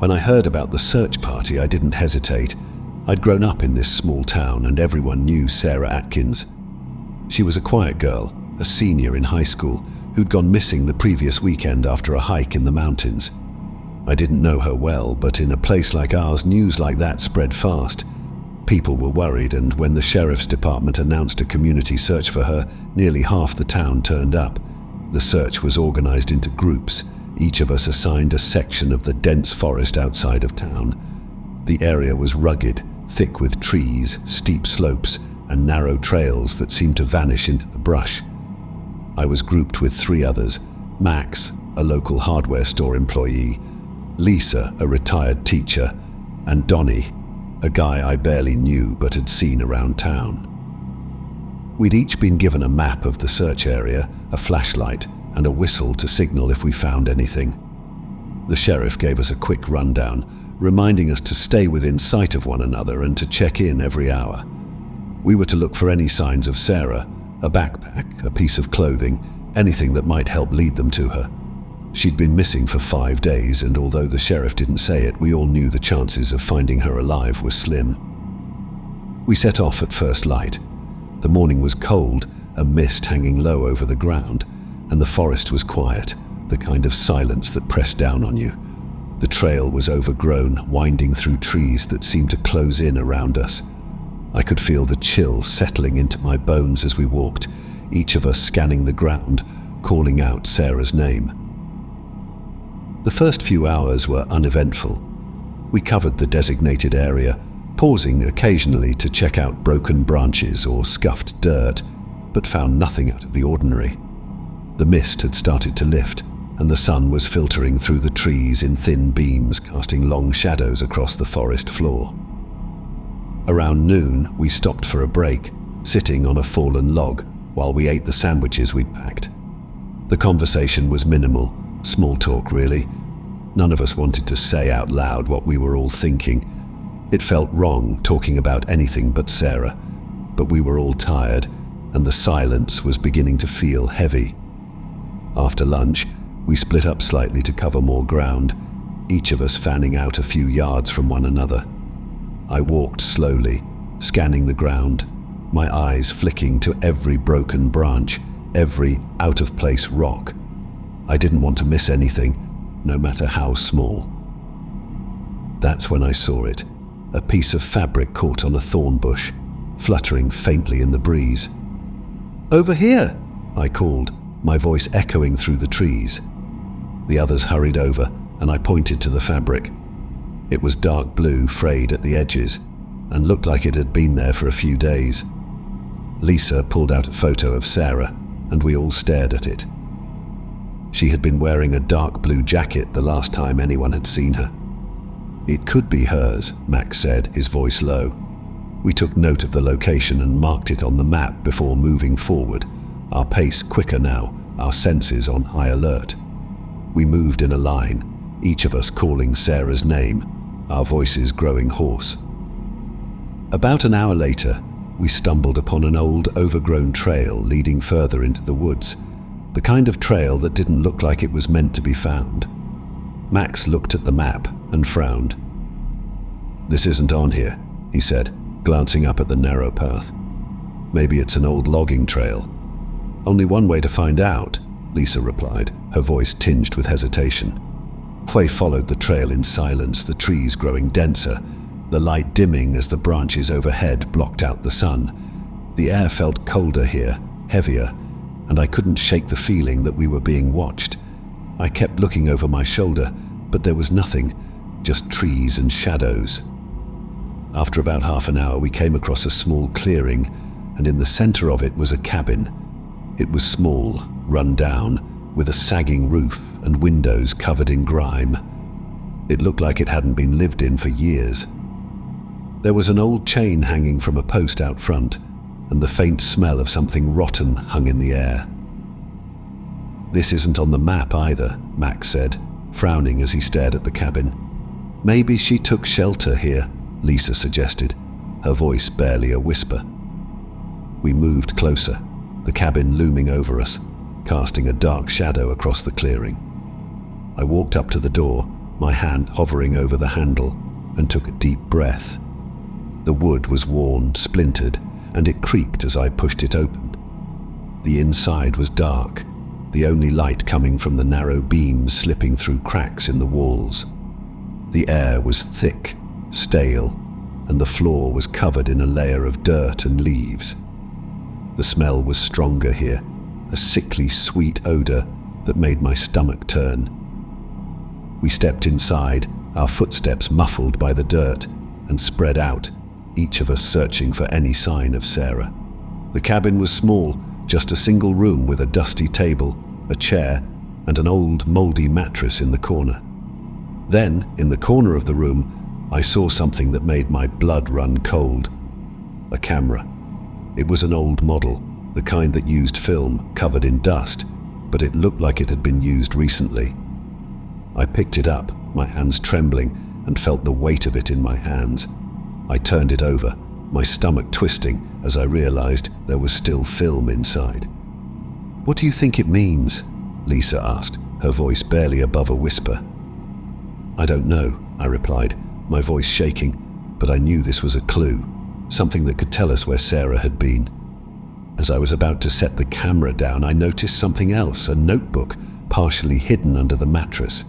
When I heard about the search party, I didn't hesitate. I'd grown up in this small town and everyone knew Sarah Atkins. She was a quiet girl, a senior in high school, who'd gone missing the previous weekend after a hike in the mountains. I didn't know her well, but in a place like ours, news like that spread fast. People were worried, and when the sheriff's department announced a community search for her, nearly half the town turned up. The search was organized into groups, each of us assigned a section of the dense forest outside of town. The area was rugged, thick with trees, steep slopes, and narrow trails that seemed to vanish into the brush. I was grouped with 3 others: Max, a local hardware store employee, Lisa, a retired teacher, and Donnie, a guy I barely knew but had seen around town. We'd each been given a map of the search area, a flashlight, and a whistle to signal if we found anything. The sheriff gave us a quick rundown, reminding us to stay within sight of one another and to check in every hour. We were to look for any signs of Sarah, a backpack, a piece of clothing, anything that might help lead them to her. She'd been missing for 5 days, and although the sheriff didn't say it, we all knew the chances of finding her alive were slim. We set off at first light. The morning was cold, a mist hanging low over the ground, and the forest was quiet, the kind of silence that pressed down on you. The trail was overgrown, winding through trees that seemed to close in around us. I could feel the chill settling into my bones as we walked, each of us scanning the ground, calling out Sarah's name. The first few hours were uneventful. We covered the designated area, pausing occasionally to check out broken branches or scuffed dirt, but found nothing out of the ordinary. The mist had started to lift, and the sun was filtering through the trees in thin beams, casting long shadows across the forest floor. Around noon, we stopped for a break, sitting on a fallen log while we ate the sandwiches we'd packed. The conversation was minimal, small talk really. None of us wanted to say out loud what we were all thinking. It felt wrong talking about anything but Sarah, but we were all tired, and the silence was beginning to feel heavy. After lunch, we split up slightly to cover more ground, each of us fanning out a few yards from one another. I walked slowly, scanning the ground, my eyes flicking to every broken branch, every out-of-place rock. I didn't want to miss anything, no matter how small. That's when I saw it, a piece of fabric caught on a thorn bush, fluttering faintly in the breeze. "Over here!" I called, my voice echoing through the trees. The others hurried over, and I pointed to the fabric. It was dark blue, frayed at the edges, and looked like it had been there for a few days. Lisa pulled out a photo of Sarah, and we all stared at it. She had been wearing a dark blue jacket the last time anyone had seen her. "It could be hers," Max said, his voice low. We took note of the location and marked it on the map before moving forward, our pace quicker now, our senses on high alert. We moved in a line, each of us calling Sarah's name, our voices growing hoarse. About an hour later, we stumbled upon an old, overgrown trail leading further into the woods, the kind of trail that didn't look like it was meant to be found. Max looked at the map and frowned. "This isn't on here," he said, glancing up at the narrow path. "Maybe it's an old logging trail." "Only one way to find out," Lisa replied, her voice tinged with hesitation. Quay followed the trail in silence, the trees growing denser, the light dimming as the branches overhead blocked out the sun. The air felt colder here, heavier, and I couldn't shake the feeling that we were being watched. I kept looking over my shoulder, but there was nothing, just trees and shadows. After about half an hour, we came across a small clearing, and in the center of it was a cabin. It was small, run down, with a sagging roof and windows covered in grime. It looked like it hadn't been lived in for years. There was an old chain hanging from a post out front, and the faint smell of something rotten hung in the air. "This isn't on the map either," Max said, frowning as he stared at the cabin. "Maybe she took shelter here," Lisa suggested, her voice barely a whisper. We moved closer, the cabin looming over us, casting a dark shadow across the clearing. I walked up to the door, my hand hovering over the handle, and took a deep breath. The wood was worn, splintered, and it creaked as I pushed it open. The inside was dark, the only light coming from the narrow beams slipping through cracks in the walls. The air was thick, stale, and the floor was covered in a layer of dirt and leaves. The smell was stronger here, a sickly sweet odor that made my stomach turn. We stepped inside, our footsteps muffled by the dirt, and spread out, each of us searching for any sign of Sarah. The cabin was small, just a single room with a dusty table, a chair, and an old, mouldy mattress in the corner. Then, in the corner of the room, I saw something that made my blood run cold. A camera. It was an old model, the kind that used film, covered in dust, but it looked like it had been used recently. I picked it up, my hands trembling, and felt the weight of it in my hands. I turned it over, my stomach twisting as I realized there was still film inside. "What do you think it means?" Lisa asked, her voice barely above a whisper. "I don't know," I replied, my voice shaking, but I knew this was a clue, something that could tell us where Sarah had been. As I was about to set the camera down, I noticed something else, a notebook, partially hidden under the mattress.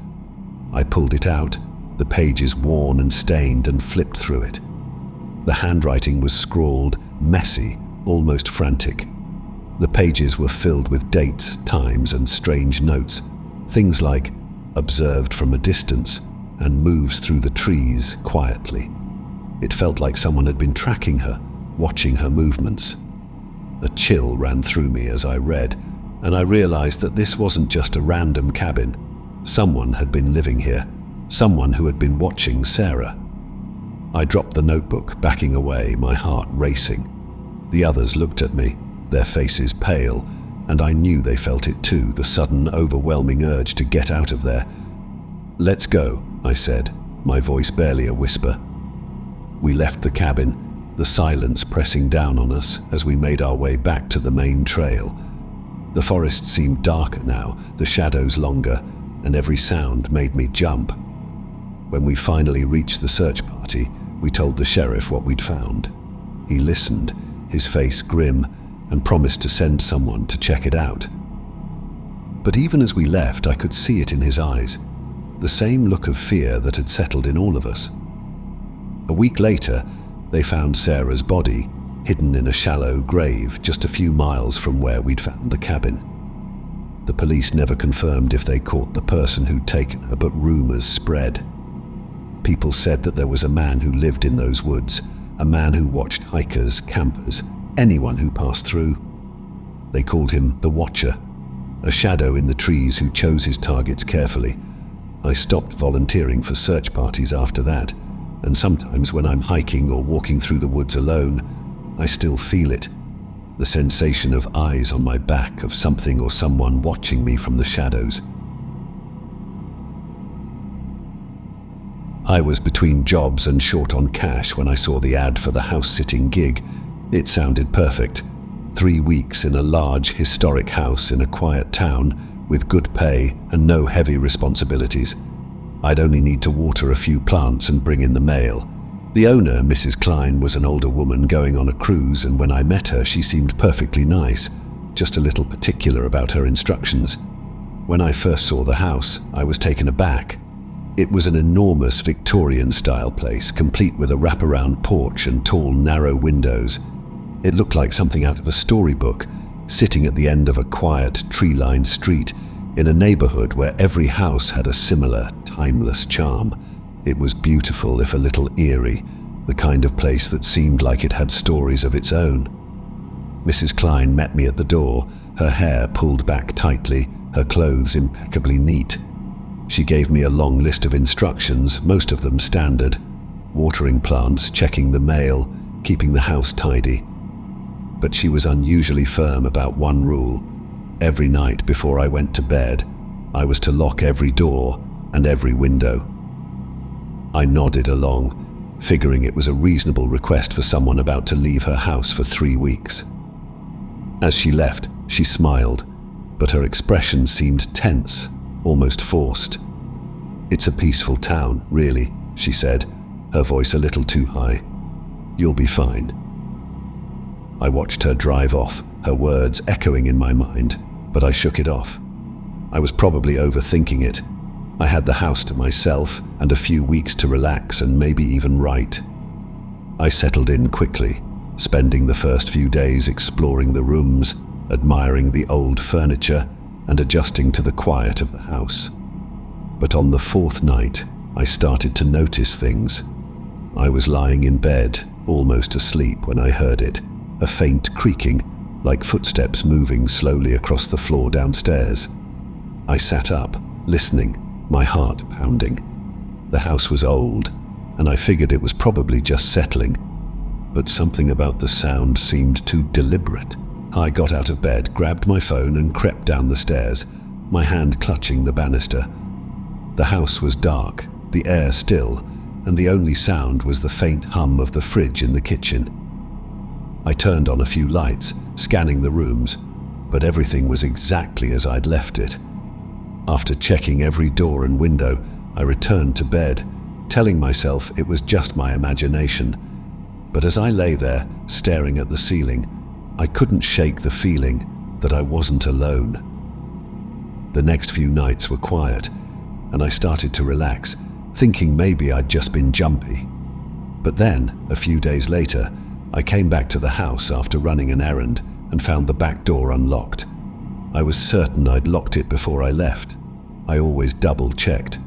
I pulled it out, the pages worn and stained, and flipped through it. The handwriting was scrawled, messy, almost frantic. The pages were filled with dates, times, and strange notes, things like "observed from a distance" and "moves through the trees quietly." It felt like someone had been tracking her, watching her movements. A chill ran through me as I read, and I realized that this wasn't just a random cabin. Someone had been living here, someone who had been watching Sarah. I dropped the notebook, backing away, my heart racing. The others looked at me, their faces pale, and I knew they felt it too, the sudden, overwhelming urge to get out of there. "Let's go," I said, my voice barely a whisper. We left the cabin, the silence pressing down on us as we made our way back to the main trail. The forest seemed darker now, the shadows longer, and every sound made me jump. When we finally reached the search party, we told the sheriff what we'd found. He listened, his face grim, and promised to send someone to check it out. But even as we left, I could see it in his eyes, the same look of fear that had settled in all of us. A week later, they found Sarah's body, hidden in a shallow grave just a few miles from where we'd found the cabin. The police never confirmed if they caught the person who'd taken her, but rumors spread. People said that there was a man who lived in those woods, a man who watched hikers, campers, anyone who passed through. They called him the Watcher, a shadow in the trees who chose his targets carefully. I stopped volunteering for search parties after that, and sometimes when I'm hiking or walking through the woods alone, I still feel it, the sensation of eyes on my back, of something or someone watching me from the shadows. I was between jobs and short on cash when I saw the ad for the house-sitting gig. It sounded perfect. 3 weeks in a large, historic house in a quiet town, with good pay and no heavy responsibilities. I'd only need to water a few plants and bring in the mail. The owner, Mrs. Klein, was an older woman going on a cruise, and when I met her, she seemed perfectly nice, just a little particular about her instructions. When I first saw the house, I was taken aback. It was an enormous Victorian-style place, complete with a wraparound porch and tall, narrow windows. It looked like something out of a storybook, sitting at the end of a quiet, tree-lined street in a neighborhood where every house had a similar, timeless charm. It was beautiful, if a little eerie, the kind of place that seemed like it had stories of its own. Mrs. Klein met me at the door, her hair pulled back tightly, her clothes impeccably neat. She gave me a long list of instructions, most of them standard: watering plants, checking the mail, keeping the house tidy. But she was unusually firm about one rule. Every night before I went to bed, I was to lock every door and every window. I nodded along, figuring it was a reasonable request for someone about to leave her house for 3 weeks. As she left, she smiled, but her expression seemed tense, almost forced. "It's a peaceful town, really," she said, her voice a little too high. "You'll be fine." I watched her drive off, her words echoing in my mind, but I shook it off. I was probably overthinking it. I had the house to myself and a few weeks to relax and maybe even write. I settled in quickly, spending the first few days exploring the rooms, admiring the old furniture, and adjusting to the quiet of the house. But on the fourth night, I started to notice things. I was lying in bed, almost asleep, when I heard it, a faint creaking, like footsteps moving slowly across the floor downstairs. I sat up, listening, my heart pounding. The house was old, and I figured it was probably just settling, but something about the sound seemed too deliberate. I got out of bed, grabbed my phone, and crept down the stairs, my hand clutching the banister. The house was dark, the air still, and the only sound was the faint hum of the fridge in the kitchen. I turned on a few lights, scanning the rooms, but everything was exactly as I'd left it. After checking every door and window, I returned to bed, telling myself it was just my imagination. But as I lay there, staring at the ceiling, I couldn't shake the feeling that I wasn't alone. The next few nights were quiet, and I started to relax, thinking maybe I'd just been jumpy. But then, a few days later, I came back to the house after running an errand and found the back door unlocked. I was certain I'd locked it before I left. I always double-checked.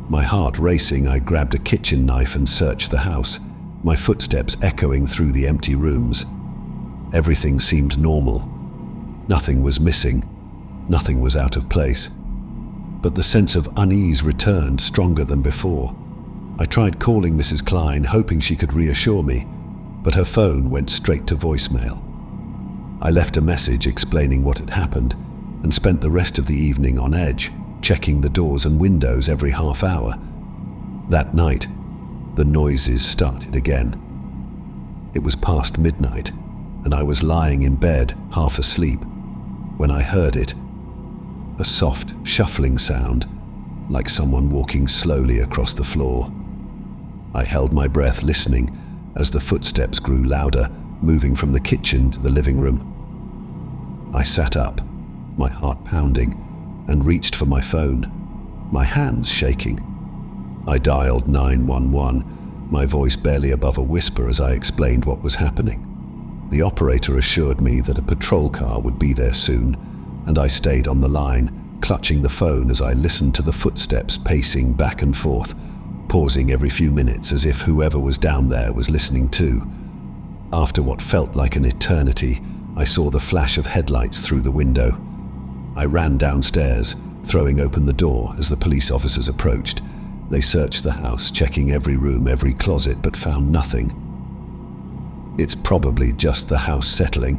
My heart racing, I grabbed a kitchen knife and searched the house, my footsteps echoing through the empty rooms. Everything seemed normal. Nothing was missing. Nothing was out of place. But the sense of unease returned stronger than before. I tried calling Mrs. Klein, hoping she could reassure me, but her phone went straight to voicemail. I left a message explaining what had happened and spent the rest of the evening on edge, checking the doors and windows every half hour. That night, the noises started again. It was past midnight, and I was lying in bed, half asleep, when I heard it. A soft, shuffling sound, like someone walking slowly across the floor. I held my breath, listening as the footsteps grew louder, moving from the kitchen to the living room. I sat up, my heart pounding, and reached for my phone, my hands shaking. I dialed 911, my voice barely above a whisper as I explained what was happening. The operator assured me that a patrol car would be there soon, and I stayed on the line, clutching the phone as I listened to the footsteps pacing back and forth, pausing every few minutes as if whoever was down there was listening too. After what felt like an eternity, I saw the flash of headlights through the window. I ran downstairs, throwing open the door as the police officers approached. They searched the house, checking every room, every closet, but found nothing. "It's probably just the house settling,"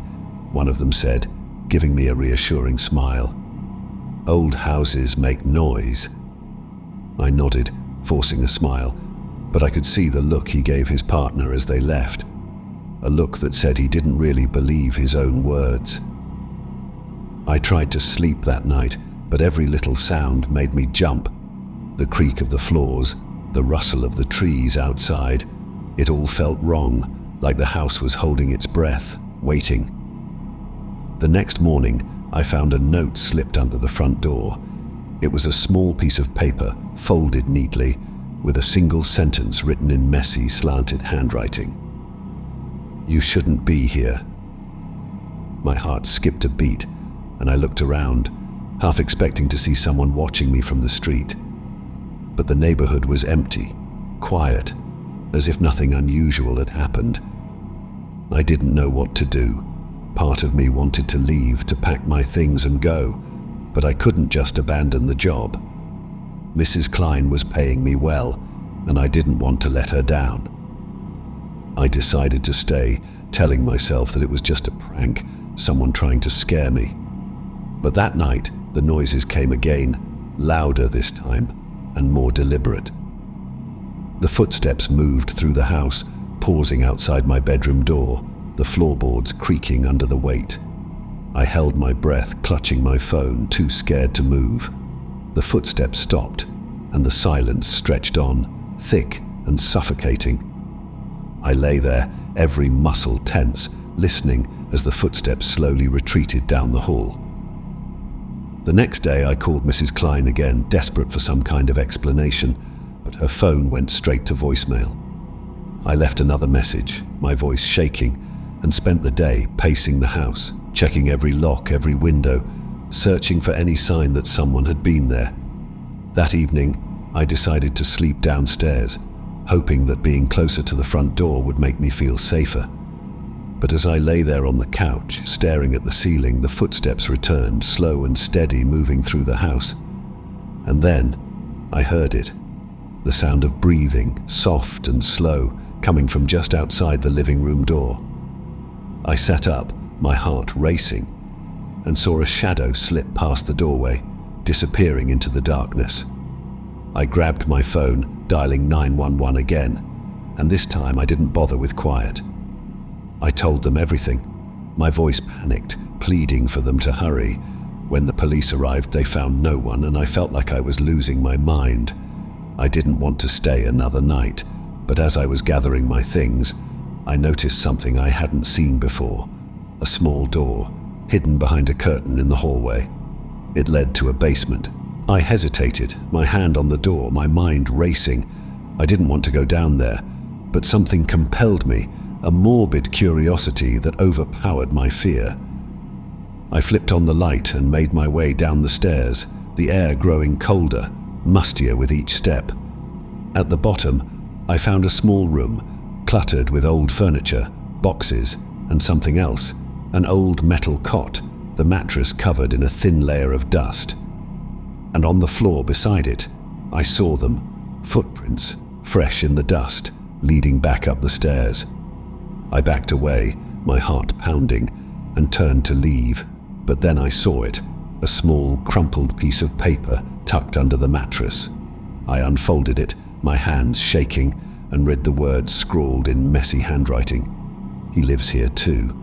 one of them said, giving me a reassuring smile. "Old houses make noise." I nodded, forcing a smile, but I could see the look he gave his partner as they left. A look that said he didn't really believe his own words. I tried to sleep that night, but every little sound made me jump. The creak of the floors, the rustle of the trees outside, it all felt wrong, like the house was holding its breath, waiting. The next morning, I found a note slipped under the front door. It was a small piece of paper, folded neatly, with a single sentence written in messy, slanted handwriting. "You shouldn't be here." My heart skipped a beat, and I looked around, half expecting to see someone watching me from the street. But the neighborhood was empty, quiet, as if nothing unusual had happened. I didn't know what to do. Part of me wanted to leave, to pack my things and go, but I couldn't just abandon the job. Mrs. Klein was paying me well, and I didn't want to let her down. I decided to stay, telling myself that it was just a prank, someone trying to scare me. But that night, the noises came again, louder this time, and more deliberate. The footsteps moved through the house, pausing outside my bedroom door, the floorboards creaking under the weight. I held my breath, clutching my phone, too scared to move. The footsteps stopped, and the silence stretched on, thick and suffocating. I lay there, every muscle tense, listening as the footsteps slowly retreated down the hall. The next day I called Mrs. Klein again, desperate for some kind of explanation, but her phone went straight to voicemail. I left another message, my voice shaking, and spent the day pacing the house, checking every lock, every window, searching for any sign that someone had been there. That evening, I decided to sleep downstairs, hoping that being closer to the front door would make me feel safer. But as I lay there on the couch, staring at the ceiling, the footsteps returned, slow and steady, moving through the house. And then, I heard it. The sound of breathing, soft and slow, coming from just outside the living room door. I sat up, my heart racing, and saw a shadow slip past the doorway, disappearing into the darkness. I grabbed my phone, dialing 911 again, and this time I didn't bother with quiet. I told them everything. My voice panicked, pleading for them to hurry. When the police arrived, they found no one, and I felt like I was losing my mind. I didn't want to stay another night, but as I was gathering my things, I noticed something I hadn't seen before. A small door, hidden behind a curtain in the hallway. It led to a basement. I hesitated, my hand on the door, my mind racing. I didn't want to go down there, but something compelled me, a morbid curiosity that overpowered my fear. I flipped on the light and made my way down the stairs, the air growing colder, mustier with each step. At the bottom, I found a small room, cluttered with old furniture, boxes, and something else, an old metal cot, the mattress covered in a thin layer of dust. And on the floor beside it, I saw them, footprints, fresh in the dust, leading back up the stairs. I backed away, my heart pounding, and turned to leave, but then I saw it, a small, crumpled piece of paper tucked under the mattress. I unfolded it, my hands shaking, and read the words scrawled in messy handwriting. "He lives here too."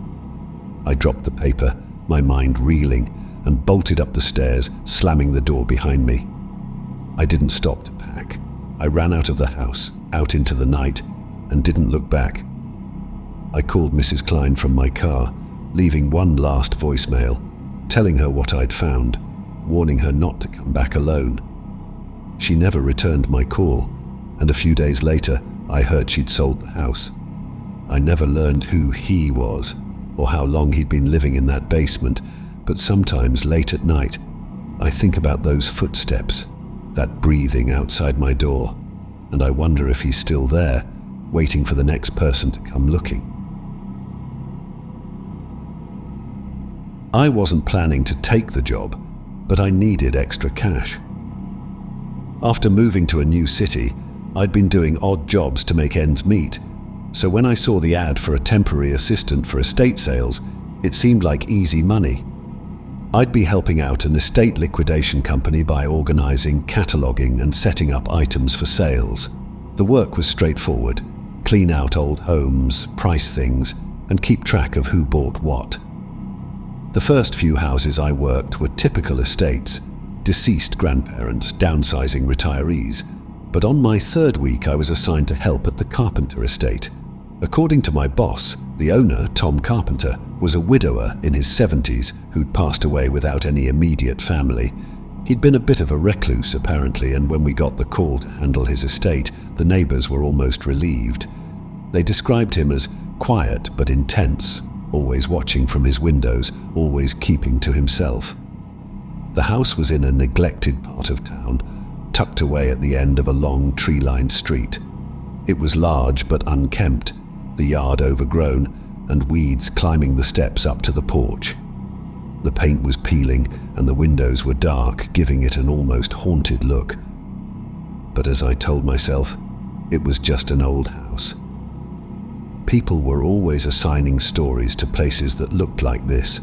I dropped the paper, my mind reeling, and bolted up the stairs, slamming the door behind me. I didn't stop to pack. I ran out of the house, out into the night, and didn't look back. I called Mrs. Klein from my car, leaving one last voicemail, telling her what I'd found, warning her not to come back alone. She never returned my call, and a few days later, I heard she'd sold the house. I never learned who he was, or how long he'd been living in that basement, but sometimes late at night, I think about those footsteps, that breathing outside my door, and I wonder if he's still there, waiting for the next person to come looking. I wasn't planning to take the job, but I needed extra cash. After moving to a new city, I'd been doing odd jobs to make ends meet, so when I saw the ad for a temporary assistant for estate sales, it seemed like easy money. I'd be helping out an estate liquidation company by organizing, cataloging, and setting up items for sales. The work was straightforward: clean out old homes, price things, and keep track of who bought what. The first few houses I worked were typical estates, deceased grandparents, downsizing retirees, but on my third week I was assigned to help at the Carpenter estate. According to my boss, the owner, Tom Carpenter, was a widower in his 70s who'd passed away without any immediate family. He'd been a bit of a recluse apparently, and when we got the call to handle his estate, the neighbors were almost relieved. They described him as quiet but intense, always watching from his windows, always keeping to himself. The house was in a neglected part of town, tucked away at the end of a long tree-lined street. It was large but unkempt, the yard overgrown, and weeds climbing the steps up to the porch. The paint was peeling and the windows were dark, giving it an almost haunted look. But as I told myself, it was just an old house. People were always assigning stories to places that looked like this.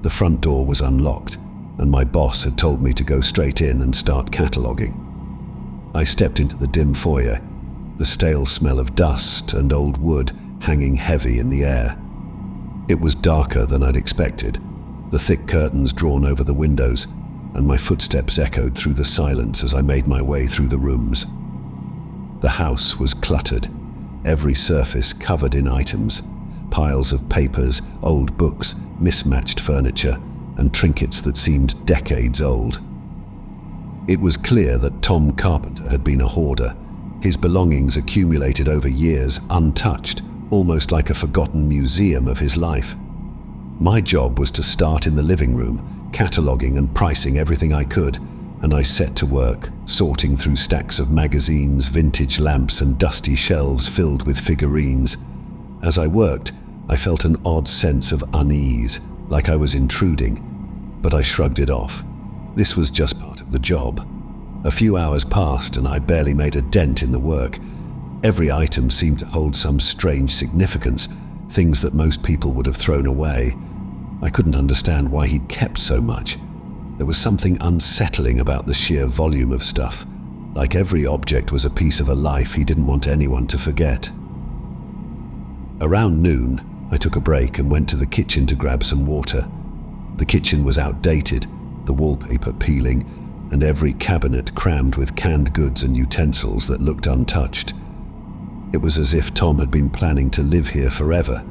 The front door was unlocked, and my boss had told me to go straight in and start cataloguing. I stepped into the dim foyer, the stale smell of dust and old wood hanging heavy in the air. It was darker than I'd expected, the thick curtains drawn over the windows, and my footsteps echoed through the silence as I made my way through the rooms. The house was cluttered, every surface covered in items, piles of papers, old books, mismatched furniture, and trinkets that seemed decades old. It was clear that Tom Carpenter had been a hoarder, his belongings accumulated over years, untouched, almost like a forgotten museum of his life. My job was to start in the living room, cataloguing and pricing everything I could, and I set to work, sorting through stacks of magazines, vintage lamps, and dusty shelves filled with figurines. As I worked, I felt an odd sense of unease, like I was intruding, but I shrugged it off. This was just part of the job. A few hours passed and I barely made a dent in the work. Every item seemed to hold some strange significance, things that most people would have thrown away. I couldn't understand why he'd kept so much. There was something unsettling about the sheer volume of stuff, like every object was a piece of a life he didn't want anyone to forget. Around noon, I took a break and went to the kitchen to grab some water. The kitchen was outdated, the wallpaper peeling, and every cabinet crammed with canned goods and utensils that looked untouched. It was as if Tom had been planning to live here forever,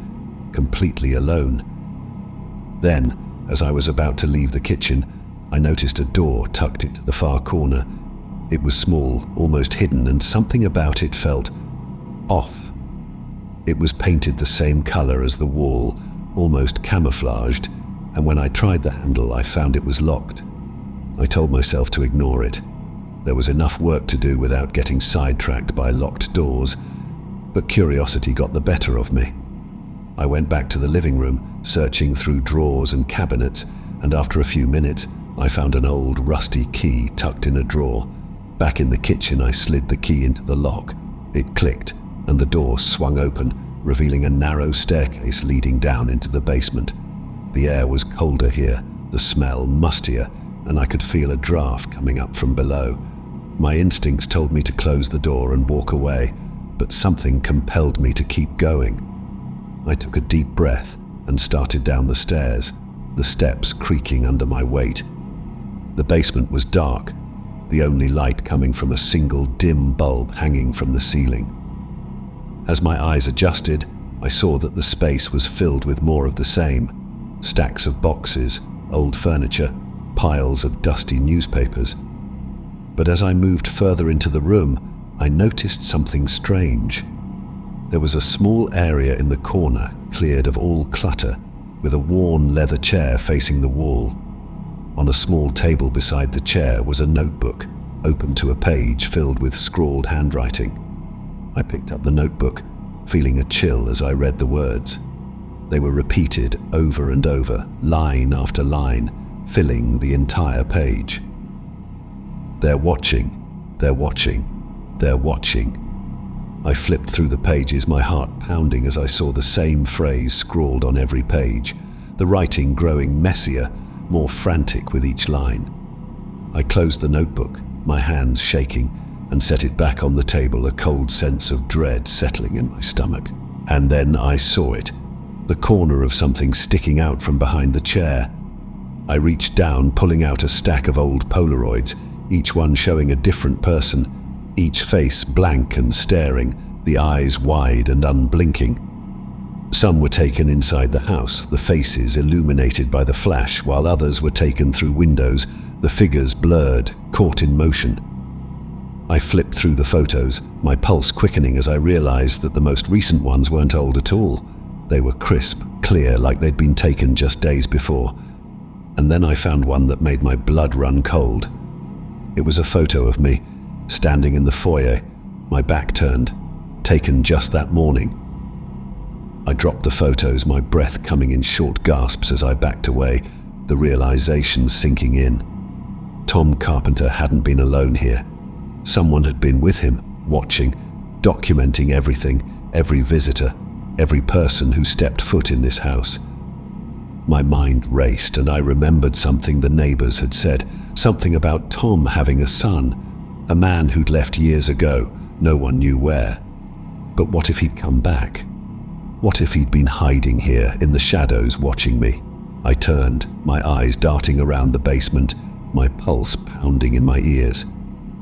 completely alone. Then, as I was about to leave the kitchen, I noticed a door tucked into the far corner. It was small, almost hidden, and something about it felt off. It was painted the same color as the wall, almost camouflaged, and when I tried the handle, I found it was locked. I told myself to ignore it. There was enough work to do without getting sidetracked by locked doors, but curiosity got the better of me. I went back to the living room, searching through drawers and cabinets, and after a few minutes, I found an old rusty key tucked in a drawer. Back in the kitchen, I slid the key into the lock. It clicked, and the door swung open, revealing a narrow staircase leading down into the basement. The air was colder here, the smell mustier, and I could feel a draft coming up from below. My instincts told me to close the door and walk away, but something compelled me to keep going. I took a deep breath and started down the stairs, the steps creaking under my weight. The basement was dark, the only light coming from a single dim bulb hanging from the ceiling. As my eyes adjusted, I saw that the space was filled with more of the same. Stacks of boxes, old furniture, piles of dusty newspapers. But as I moved further into the room, I noticed something strange. There was a small area in the corner cleared of all clutter, with a worn leather chair facing the wall. On a small table beside the chair was a notebook, open to a page filled with scrawled handwriting. I picked up the notebook, feeling a chill as I read the words. They were repeated over and over, line after line, filling the entire page. They're watching, they're watching, they're watching. I flipped through the pages, my heart pounding as I saw the same phrase scrawled on every page, the writing growing messier, more frantic with each line. I closed the notebook, my hands shaking, and set it back on the table, a cold sense of dread settling in my stomach. And then I saw it, the corner of something sticking out from behind the chair. I reached down, pulling out a stack of old Polaroids, each one showing a different person, each face blank and staring, the eyes wide and unblinking. Some were taken inside the house, the faces illuminated by the flash, while others were taken through windows, the figures blurred, caught in motion. I flipped through the photos, my pulse quickening as I realized that the most recent ones weren't old at all. They were crisp, clear, like they'd been taken just days before. And then I found one that made my blood run cold. It was a photo of me, standing in the foyer, my back turned, taken just that morning. I dropped the photos, my breath coming in short gasps as I backed away, the realization sinking in. Tom Carpenter hadn't been alone here. Someone had been with him, watching, documenting everything, every visitor, every person who stepped foot in this house. My mind raced and I remembered something the neighbors had said, something about Tom having a son, a man who'd left years ago, no one knew where. But what if he'd come back? What if he'd been hiding here in the shadows watching me? I turned, my eyes darting around the basement, my pulse pounding in my ears.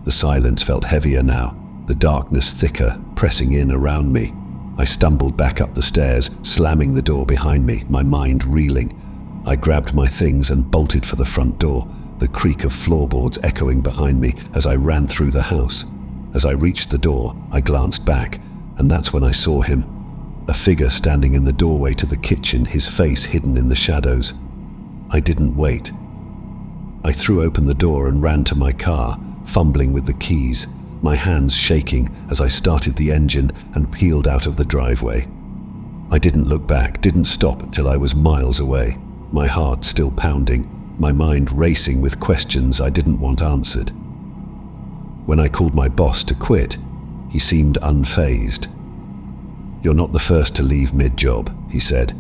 The silence felt heavier now, the darkness thicker, pressing in around me. I stumbled back up the stairs, slamming the door behind me, my mind reeling. I grabbed my things and bolted for the front door, the creak of floorboards echoing behind me as I ran through the house. As I reached the door, I glanced back, and that's when I saw him. A figure standing in the doorway to the kitchen, his face hidden in the shadows. I didn't wait. I threw open the door and ran to my car, fumbling with the keys, my hands shaking as I started the engine and peeled out of the driveway. I didn't look back, didn't stop until I was miles away, my heart still pounding, my mind racing with questions I didn't want answered. When I called my boss to quit, he seemed unfazed. "You're not the first to leave mid-job," he said,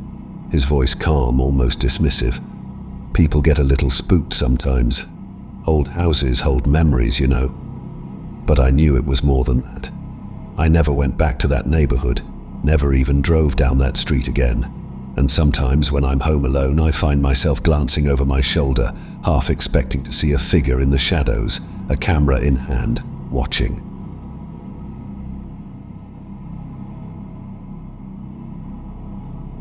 his voice calm, almost dismissive. "People get a little spooked sometimes. Old houses hold memories, you know." But I knew it was more than that. I never went back to that neighborhood, never even drove down that street again. And sometimes when I'm home alone, I find myself glancing over my shoulder, half expecting to see a figure in the shadows, a camera in hand, watching.